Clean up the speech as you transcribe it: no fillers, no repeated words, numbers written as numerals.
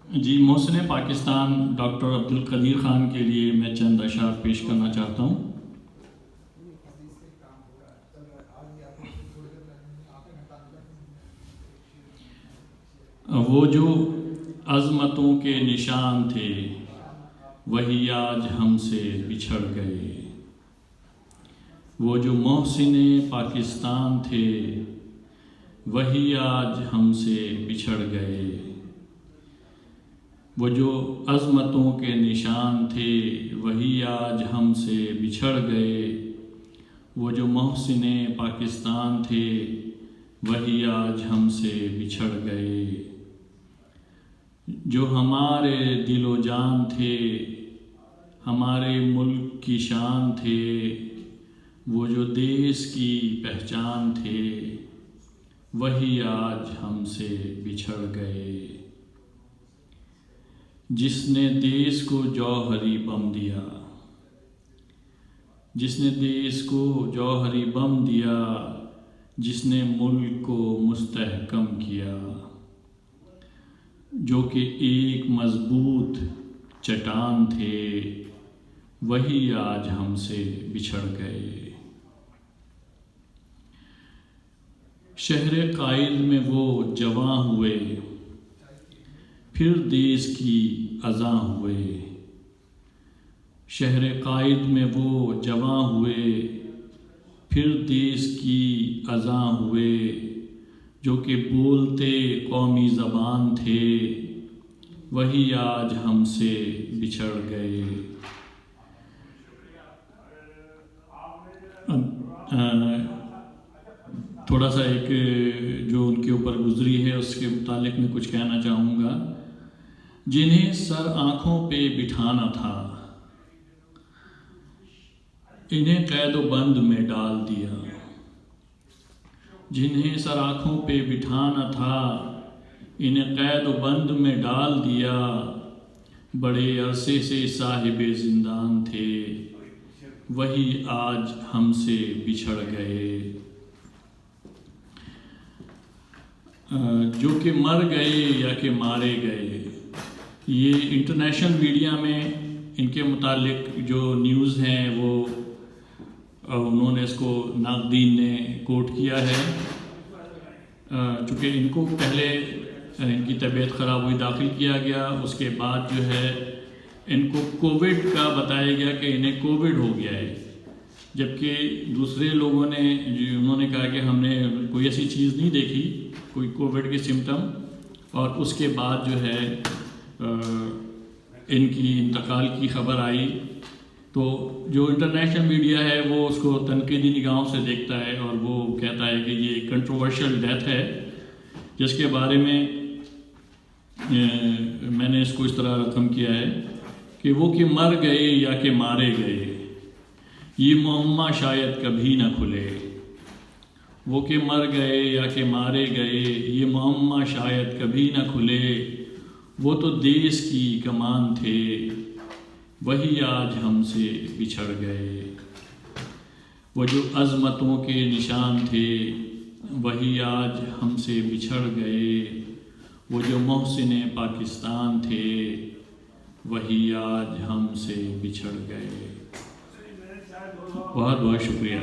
جی محسن Pakistan doctor Abdul Qadeer Khan کے لیے میں چند اشعار پیش کرنا چاہتا ہوں۔ وہ جو عظمتوں کے نشان تھے وہی آج ہم سے بچھڑ گئے، وہ جو محسن پاکستان تھے وہی آج ہم سے بچھڑ گئے، وہ جو عظمتوں کے نشان تھے وہی آج ہم سے بچھڑ گئے، وہ جو محسن پاکستان تھے وہی آج ہم سے بچھڑ گئے، جو ہمارے دل و جان تھے ہمارے ملک کی شان تھے، وہ جو دیس کی پہچان تھے وہی آج ہم سے بچھڑ گئے، جس نے دیس کو جوہری بم دیا، جس نے دیس کو جوہری بم دیا، جس نے ملک کو مستحکم کیا، جو کہ ایک مضبوط چٹان تھے وہی آج ہم سے بچھڑ گئے، شہر قائد میں وہ جواں ہوئے پھر دیس کی اذاں ہوئے، شہر قائد میں وہ جواں ہوئے پھر دیس کی اذاں ہوئے، جو کہ بولتے قومی زبان تھے وہی آج ہم سے بچھڑ گئے۔ تھوڑا سا ایک جو ان کے اوپر گزری ہے اس کے متعلق میں کچھ کہنا چاہوں گا۔ جنہیں سر آنکھوں پہ بٹھانا تھا انہیں قید و بند میں ڈال دیا، جنہیں سر آنکھوں پہ بٹھانا تھا انہیں قید و بند میں ڈال دیا، بڑے عرصے سے صاحب زندان تھے وہی آج ہم سے بچھڑ گئے، جو کہ مر گئے یا کہ مارے گئے۔ یہ انٹرنیشنل میڈیا میں ان کے متعلق جو نیوز ہیں وہ انہوں نے اس کو ناقدین نے کوٹ کیا ہے، چونکہ ان کو پہلے ان کی طبیعت خراب ہوئی داخل کیا گیا، اس کے بعد جو ہے ان کو کووڈ کا بتایا گیا کہ انہیں کووڈ ہو گیا ہے، جبکہ دوسرے لوگوں نے انہوں نے کہا کہ ہم نے کوئی ایسی چیز نہیں دیکھی، کوئی کووڈ کے سمٹم، اور اس کے بعد جو ہے ان کی انتقال کی خبر آئی تو جو انٹرنیشنل میڈیا ہے وہ اس کو تنقیدی نگاہوں سے دیکھتا ہے اور وہ کہتا ہے کہ یہ کنٹروورشل ڈیتھ ہے، جس کے بارے میں میں نے اس کو اس طرح رقم کیا ہے کہ وہ کہ مر گئے یا کہ مارے گئے، یہ معمہ شاید کبھی نہ کھلے، وہ کہ مر گئے یا کہ مارے گئے یہ معمہ شاید کبھی نہ کھلے، وہ تو دیس کی کمان تھے وہی آج ہم سے بچھڑ گئے، وہ جو عظمتوں کے نشان تھے وہی آج ہم سے بچھڑ گئے، وہ جو محسن پاکستان تھے وہی آج ہم سے بچھڑ گئے۔ بہت بہت شکریہ۔